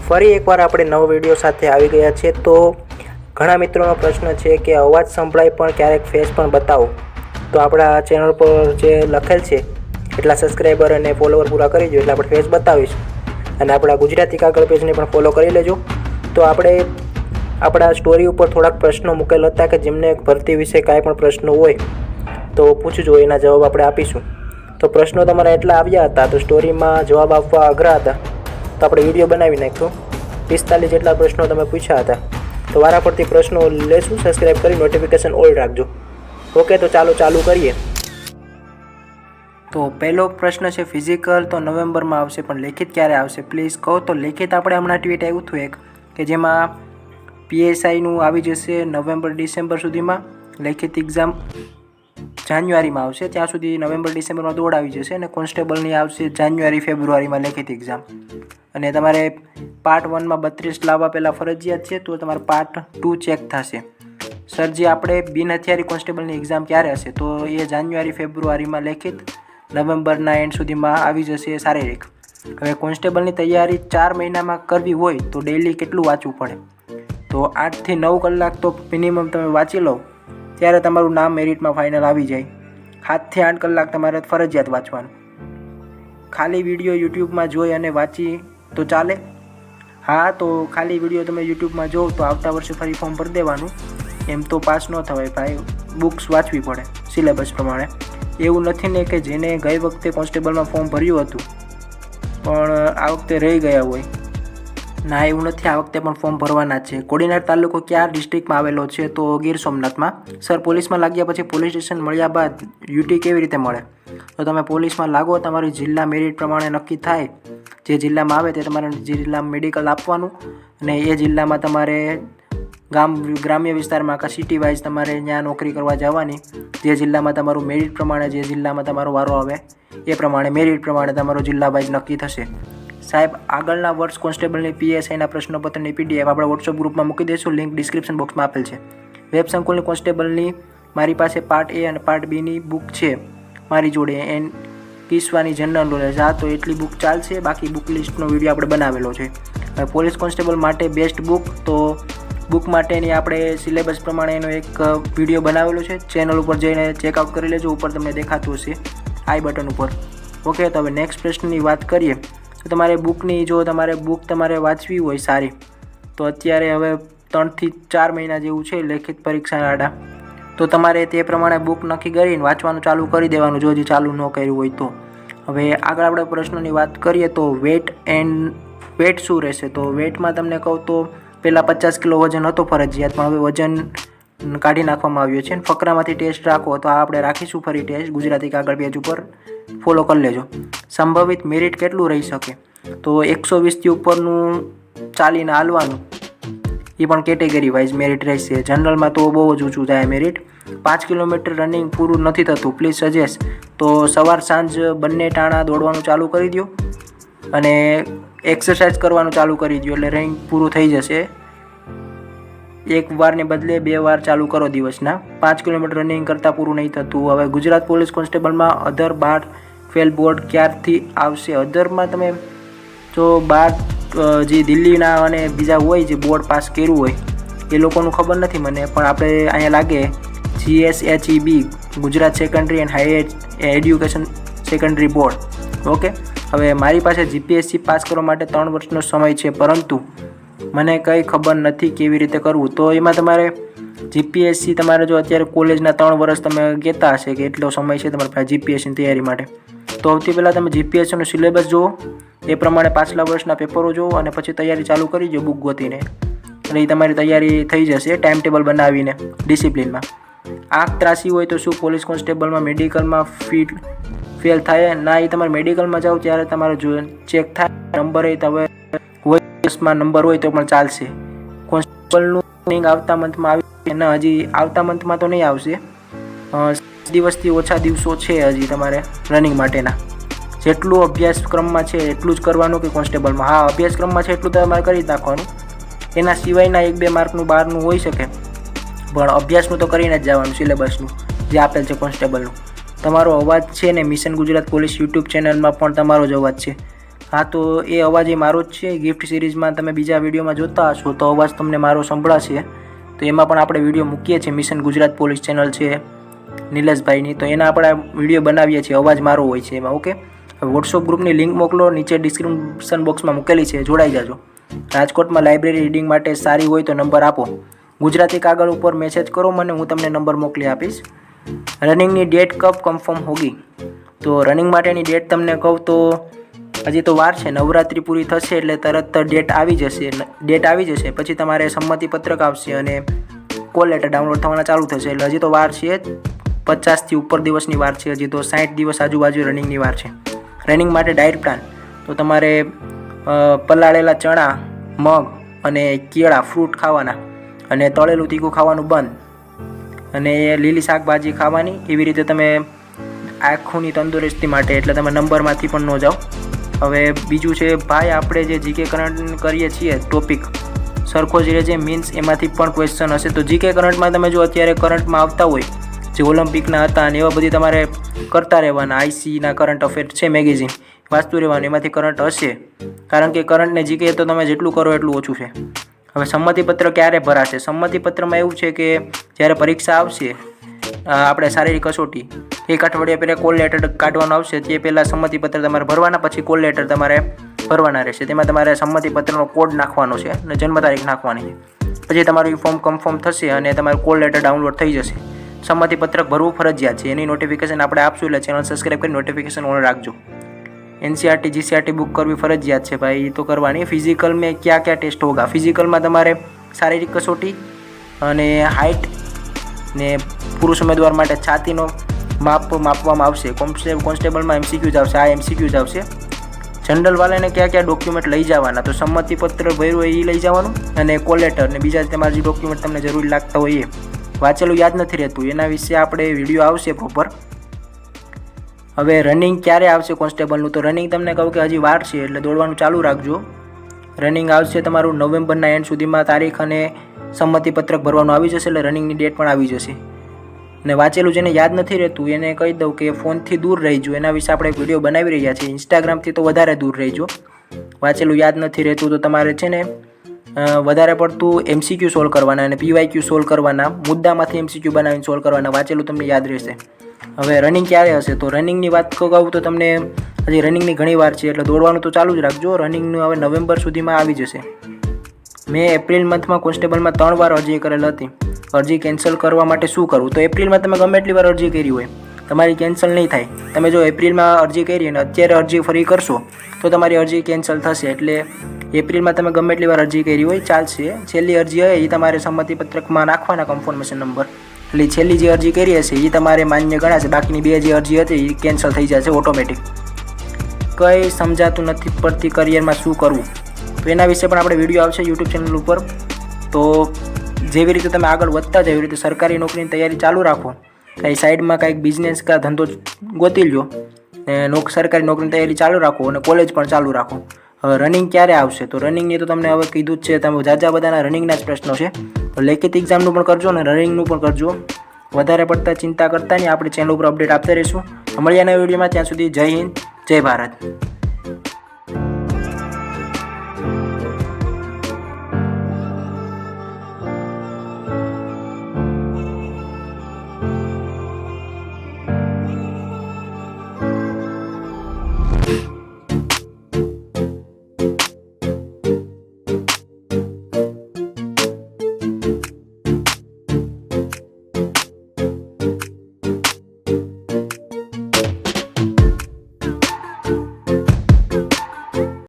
ફરી એકવાર આપણે નવો વિડીયો સાથે આવી ગયા છે। તો ઘણા મિત્રોનો પ્રશ્ન છે કે અવાજ સંભળાય પણ ક્યારેક ફેસ પણ બતાવો। તો આપણા ચેનલ પર જે લખેલ છે એટલા સબસ્ક્રાઈબર અને ફોલોવર પૂરા કરી દો એટલે આપણે ફેસ બતાવીશું અને આપણા ગુજરાતી કાગળ પેજને પણ ફોલો કરી લેજો। તો આપણે આપણા સ્ટોરી ઉપર થોડાક પ્રશ્નો મૂકેલ હતા કે જેમને ભરતી વિશે કાંઈ પણ પ્રશ્નો હોય તો પૂછજો, એના જવાબ આપણે આપીશું। તો પ્રશ્નો તમારા એટલા આવ્યા હતા તો સ્ટોરીમાં જવાબ આપવા અઘરા હતા તો આપણે વિડીયો બનાવી નાખ્યો। 45 જેટલા પ્રશ્નો તમે પૂછ્યા હતા તો વારાફરતી પ્રશ્નો લેશું। સબસ્ક્રાઈબ કરી નોટિફિકેશન ઓલ રાખજો। ઓકે, તો ચાલુ કરીએ। તો પહેલો પ્રશ્ન છે ફિઝિકલ તો નવેમ્બરમાં આવશે પણ લેખિત ક્યારે આવશે પ્લીઝ કહો। તો લેખિત આપણે હમણાં ટ્વીટ આવ્યું હતું એક કે જેમાં PSIનું આવી જશે નવેમ્બર ડિસેમ્બર સુધીમાં, લેખિત એક્ઝામ જાન્યુઆરીમાં આવશે, ત્યાં સુધી નવેમ્બર ડિસેમ્બરમાં દોડ આવી જશે અને કોન્સ્ટેબલની આવશે જાન્યુઆરી ફેબ્રુઆરીમાં લેખિત એક્ઝામ। અને તમારે પાર્ટ 1માં 32 લાવવા પહેલાં ફરજિયાત છે, તો તમારે પાર્ટ 2 ચેક થશે। સર જે આપણે બિન હથિયારી કોન્સ્ટેબલની એક્ઝામ ક્યારે હશે તો એ જાન્યુઆરી ફેબ્રુઆરીમાં લેખિત, નવેમ્બરના એન્ડ સુધીમાં આવી જશે શારીરિક। હવે કોન્સ્ટેબલની તૈયારી 4 મહિનામાં કરવી હોય તો ડેઇલી કેટલું વાંચવું પડે? તો 8 થી 9 કલાક તો મિનિમમ તમે વાંચી લો ત્યારે તમારું નામ મેરિટમાં ફાઇનલ આવી જાય। 7 થી 8 કલાક તમારે ફરજિયાત વાંચવાનું। ખાલી વિડીયો યુટ્યુબમાં જોઈ અને વાંચી તો ચાલે? હા, તો ખાલી વિડીયો તમે યુટ્યુબમાં જોવો તો આવતા વર્ષે ફરી ફોર્મ ભરી દેવાનું, એમ તો પાસ ન થવાય ભાઈ, બુક્સ વાંચવી પડે સિલેબસ પ્રમાણે। એવું નથી ને કે જેને ગઈ વખતે કોન્સ્ટેબલમાં ફોર્મ ભર્યું હતું પણ આ વખતે રહી ગયા હોય, ના એવું નથી, આ વખતે પણ ફોર્મ ભરવાના જ છે। કોડીનાર તાલુકો કયા ડિસ્ટ્રિક્ટમાં આવેલો છે તો ગીર સોમનાથમાં। સર પોલીસમાં લાગ્યા પછી પોલીસ સ્ટેશન મળ્યા બાદ યુટી કેવી રીતે મળે? તો તમે પોલીસમાં લાગો, તમારી જિલ્લા મેરિટ પ્રમાણે નક્કી થાય, જે જિલ્લામાં આવે તે તમારે જિલ્લામાં મેડિકલ આપવાનું અને એ જિલ્લામાં તમારે ગ્રામ્ય વિસ્તારમાં કે સિટી વાઇઝ તમારે ત્યાં નોકરી કરવા જવાની। જે જિલ્લામાં તમારું મેરિટ પ્રમાણે, જે જિલ્લામાં તમારો વારો આવે એ પ્રમાણે મેરિટ પ્રમાણે તમારો જિલ્લા વાઇઝ નક્કી થશે। સાહેબ આગળના વર્ષ કોન્સ્ટેબલની PSIના પ્રશ્નપત્રની PDF આપણે વોટ્સઅપ ગ્રુપમાં મૂકી દઈશું, લિંક ડિસ્ક્રિપ્શન બોક્સમાં આપેલ છે। વેબ સંકુલની કોન્સ્ટેબલની મારી પાસે પાર્ટ A અને પાર્ટ Bની બુક છે મારી જોડે, એન કિસ્સાની જનરલ નોલેજ, હા તો એટલી બુક ચાલશે, બાકી બુક લિસ્ટનો વિડીયો આપણે બનાવેલો છે। હવે પોલીસ કોન્સ્ટેબલ માટે બેસ્ટ બુક, તો બુક માટેની આપણે સિલેબસ પ્રમાણે એનો એક વિડીયો બનાવેલો છે, ચેનલ ઉપર જઈને ચેકઆઉટ કરી લેજો, ઉપર તમને દેખાતું હશે આઈ બટન ઉપર। ઓકે, તો હવે નેક્સ્ટ પ્રશ્નની વાત કરીએ તો તમારે બુકની, જો તમારે બુક તમારે વાંચવી હોય સારી તો અત્યારે હવે 3 થી 4 મહિના જેવું છે લેખિત પરીક્ષાના આડા, તો તમારે તે પ્રમાણે બુક નક્કી કરીને વાંચવાનું ચાલુ કરી દેવાનું જો હજી ચાલુ ન કર્યું હોય તો। હવે આગળ આપણે પ્રશ્નોની વાત કરીએ તો વેટ શું રહેશે? તો વેટમાં તમને કહું તો પહેલાં 50 કિલો વજન હતો ફરજિયાત, પણ હવે વજન કાઢી નાખવામાં આવ્યો છે। ફકરામાંથી ટેસ્ટ રાખો તો આપણે રાખીશું ફરી ટેસ્ટ ગુજરાતી કાગળ પેજ ઉપર, ફોલો કરી લેજો। સંભવિત મેરિટ કેટલું રહી શકે? તો 120થી ઉપરનું ચાલીને હાલવાનું, એ પણ કેટેગરી વાઇઝ મેરિટ રહેશે। જનરલમાં તો બહુ જ ઊંચું જાય મેરિટ। 5 કિલોમીટર રનિંગ પૂરું નથી થતું, પ્લીઝ સજેસ્ટ, તો સવાર સાંજ બંને ટાણા દોડવાનું ચાલુ કરી દો અને એક્સરસાઇઝ કરવાનું ચાલુ કરી દો એટલે રનિંગ પૂરું થઈ જશે। એક વારને બદલે 2 વાર ચાલુ કરો દિવસના। 5 કિલોમીટર રનિંગ કરતાં પૂરું નહીં થતું। હવે ગુજરાત પોલીસ કોન્સ્ટેબલમાં અધર 12 ફેલ બોર્ડ ક્યારથી આવશે? અધરમાં તમે જો 12 જે દિલ્હીના અને બીજા હોય જે બોર્ડ પાસ કર્યું હોય એ લોકોનું ખબર નથી મને, પણ આપણે અહીંયા લાગે GSHEB Gujarat secondary and higher education secondary board. Okay, હવે મારી પાસે GPSC પાસ કરવા માટે 3 વર્ષનો સમય છે, પરંતુ મને કંઈ ખબર નથી કેવી રીતે કરવું। તો એમાં તમારે GPSC તમારે જો અત્યારે કોલેજના 3 વર્ષ તમે કહેતા હશે કે એટલો સમય છે તમારી પાસે GPSCની તૈયારી માટે, તો સૌથી પહેલાં તમે GPSCનું સિલેબસ જુઓ, એ પ્રમાણે પાછલા વર્ષના પેપરો જુઓ અને પછી તૈયારી ચાલુ કરી દો બુક ગોતીને, એટલે એ તમારી તૈયારી થઈ જશે ટાઈમ ટેબલ બનાવીને ડિસિપ્લિનમાં। આંખ ત્રાસી હોય તો શું પોલીસ કોન્સ્ટેબલમાં મેડિકલમાં ફેલ થાય? ના, એ તમારે મેડિકલમાં જાઓ ત્યારે તમારે ચેક થાય, નંબર હોય તો હવે વોઇસમાં નંબર હોય તો પણ ચાલશે। કોન્સ્ટેબલનું આવતા મંથમાં આવી ના, હજી આવતા મંથમાં તો નહીં આવશે, 7 દિવસથી ઓછા દિવસો છે હજી તમારે રનિંગ માટેના। જેટલું અભ્યાસક્રમમાં છે એટલું જ કરવાનું કે કોન્સ્ટેબલમાં? હા, અભ્યાસક્રમમાં છે એટલું તમારે કરી જ નાખવાનું, એના સિવાયના 1-2 માર્કનું બહારનું હોઈ શકે, પણ અભ્યાસનું તો કરીને જ જવાનું સિલેબસનું જે આપેલ છે કોન્સ્ટેબલનું। તમારો અવાજ છે ને મિશન ગુજરાત પોલીસ યુટ્યુબ ચેનલમાં પણ તમારો જ અવાજ છે, હા, તો એ અવાજ એ મારો જ છે. ગિફ્ટ સિરીઝમાં તમે બીજા વિડીયોમાં જોતા હશો તો અવાજ તમને મારો સંભળાશે. તો એમાં પણ આપણે વિડીયો મૂકીએ છીએ. મિશન ગુજરાત પોલીસ ચેનલ છે નિલેશભાઈની, તો એના આપણે વિડીયો બનાવીએ છીએ. અવાજ મારો હોય છે એમાં. ઓકે, વોટ્સઅપ ગ્રુપની લિંક મોકલો, નીચે ડિસ્ક્રિપ્શન બોક્સમાં મૂકેલી છે, જોડાઈ જાજો. રાજકોટમાં લાઇબ્રેરી રીડિંગ માટે સારી હોય તો નંબર આપો. ગુજરાતી કાગળ ઉપર મેસેજ કરો મને, હું તમને નંબર મોકલી આપીશ. રનિંગની ડેટ કબ કન્ફર્મ હોગી? તો રનિંગ માટેની ડેટ તમને કહું તો હજી તો વાર છે. નવરાત્રિ પૂરી થશે એટલે તરત ડેટ આવી જશે. પછી તમારે સંમતિ પત્રક આવશે અને કોલ લેટર ડાઉનલોડ થવાના ચાલુ થશે. એટલે હજી તો વાર છે, 50થી ઉપર દિવસની વાર છે. હજી તો 60 દિવસ આજુબાજુ રનિંગની વાર છે. રનિંગ માટે ડાયટ પ્લાન તો તમારે પલાળેલા ચણા, મગ અને કેળા ફ્રૂટ ખાવાના, અને તળેલું તીખું ખાવાનું બંધ, અને લીલી શાકભાજી ખાવાની. એવી રીતે તમે આંખોની તંદુરસ્તી માટે, એટલે તમે નંબરમાંથી પણ ન જાઓ. હવે બીજું છે ભાઈ, આપણે જે જીકે કરંટ કરીએ છીએ ટોપિક સરખો જ રહે છે, મીન્સ એમાંથી પણ ક્વેશ્ચન હશે. તો જીકે કરંટમાં તમે જો અત્યારે કરંટમાં આવતા હોય જે ઓલિમ્પિકના હતા અને એવા બધી તમારે કરતા રહેવાના. આઈસીના કરંટ અફેર છે મેગેઝિન, વાંચતું રહેવાનું, એમાંથી કરંટ હશે. કારણ કે કરંટને જીકે તો તમે જેટલું કરો એટલું ઓછું છે. હવે સંમતિપત્ર ક્યારે ભરાશે? સંમતિપત્રમાં એવું છે કે જ્યારે પરીક્ષા આવશે, આપણે શારીરિક કસોટી 1 અઠવાડિયા પહેલાં કોલ લેટર કાઢવાનું આવશે. તે પહેલાં સંમતિપત્ર તમારે ભરવાના, પછી કોલ લેટર તમારે ભરવાના રહેશે. તેમાં તમારે સંમતિપત્રનો કોડ નાખવાનો છે અને જન્મ તારીખ નાખવાની છે. પછી તમારું ફોર્મ કન્ફર્મ થશે અને તમારું કોલ લેટર ડાઉનલોડ થઈ જશે. સંમતિપત્રક ભરવું ફરજિયાત છે. એની નોટિફિકેશન આપણે આપશું, એટલે ચેનલ સબસ્ક્રાઈબ કરી નોટિફિકેશન ઓન રાખજો. NCERT GCRT બુક કરવી ફરજિયાત છે ભાઈ, તો કરવાની. ફિઝિકલ મેં ક્યાં ટેસ્ટ હોગા? ફિઝિકલમાં તમારે શારીરિક કસોટી અને હાઇટ ને પુરુષ ઉમેદવાર માટે છાતીનો માપ માપવામાં આવશે. કોન્સ્ટેબલમાં MCQ જ આવશે. આ MCQ જ આવશે. જનરલ વાળાને ક્યાં ડોક્યુમેન્ટ લઈ જવાના? તો સંમતિપત્ર ભર્યું હોય એ લઈ જવાનું, અને કોલ લેટર ને બીજા તમારા જે ડોક્યુમેન્ટ તમને જરૂરી લાગતા હોય એ. વાંચેલું યાદ નથી રહેતું, એના વિશે આપણે વિડીયો આવશે પ્રોપર. હવે રનિંગ ક્યારે આવશે કોન્સ્ટેબલનું? તો રનિંગ તમને કહું કે હજી વાર છે, એટલે દોડવાનું ચાલુ રાખજો. રનિંગ આવશે તમારું નવેમ્બરના એન્ડ સુધીમાં તારીખ, અને સંમતિપત્રક ભરવાનું આવી જશે, એટલે રનિંગની ડેટ પણ આવી જશે. ને વાંચેલું જેને યાદ નથી રહેતું એને કહી દઉં કે ફોનથી દૂર રહીજો. એના વિશે આપણે વિડીયો બનાવી રહ્યા છીએ. ઇન્સ્ટાગ્રામથી તો વધારે દૂર રહીજો. વાંચેલું યાદ નથી રહેતું તો તમારે છે ને વધારે પડતું MCQ સોલ્વ કરવાના અને PYQ સોલ્વ કરવાના. મુદ્દામાંથી MCQ બનાવીને સોલ્વ કરવાના. વાંચેલું તમને યાદ રહેશે. હવે રનિંગ ક્યારે હશે? તો રનિંગની વાત કહું તો તમને હજી રનિંગની ઘણી વાર છે, એટલે દોડવાનું તો ચાલુ જ રાખજો. રનિંગનું હવે નવેમ્બર સુધીમાં આવી જશે. મેં એપ્રિલ મંથમાં કોન્સ્ટેબલમાં 3 વાર અરજી કરેલ હતી. અરજી કેન્સલ કરવા માટે શું કરવું? તો એપ્રિલમાં તમે ગમે એટલી વાર અરજી કરી હોય, તમારી કેન્સલ નહીં થાય. તમે જો એપ્રિલમાં અરજી કરી અને અત્યારે અરજી ફરી કરશો તો તમારી અરજી કેન્સલ થશે. એટલે એપ્રિલમાં તમે ગમે એટલી વાર અરજી કરી હોય ચાલશે. છેલ્લી અરજી હોય એ તમારે સંમતિપત્રકમાં નાખવાના, કન્ફર્મેશન નંબર. એટલે છેલ્લી જે અરજી કરી હશે એ તમારે માન્ય ગણાશે. બાકીની 2 જે અરજી હતી એ કેન્સલ થઈ જશે ઓટોમેટિક. કંઈ સમજાતું નથી પડતી કરિયરમાં શું કરવું? તો એના વિશે પણ આપણે વિડીયો આવશે યુટ્યુબ ચેનલ ઉપર. તો જેવી રીતે તમે આગળ વધતા જાય એવી રીતે સરકારી નોકરીની તૈયારી ચાલુ રાખો. કાંઈ સાઈડમાં કાંઈક બિઝનેસ કાં ધંધો ગોતી લો ને સરકારી નોકરીની તૈયારી ચાલુ રાખો, અને કોલેજ પણ ચાલુ રાખો. હવે રનિંગ ક્યારે આવશે? તો રનિંગની તો તમને હવે કીધું જ છે. તમે જાજા બધાના રનિંગના જ પ્રશ્નો છે. તો લેખિત એક્ઝામનું પણ કરજો અને રનિંગનું પણ કરજો. વધારે પડતા ચિંતા કરતા નહીં. આપણે ચેનલ ઉપર અપડેટ આપતા રહીશું. મળીએ નવા વિડીયોમાં. ત્યાં સુધી જય હિન્દ, જય ભારત.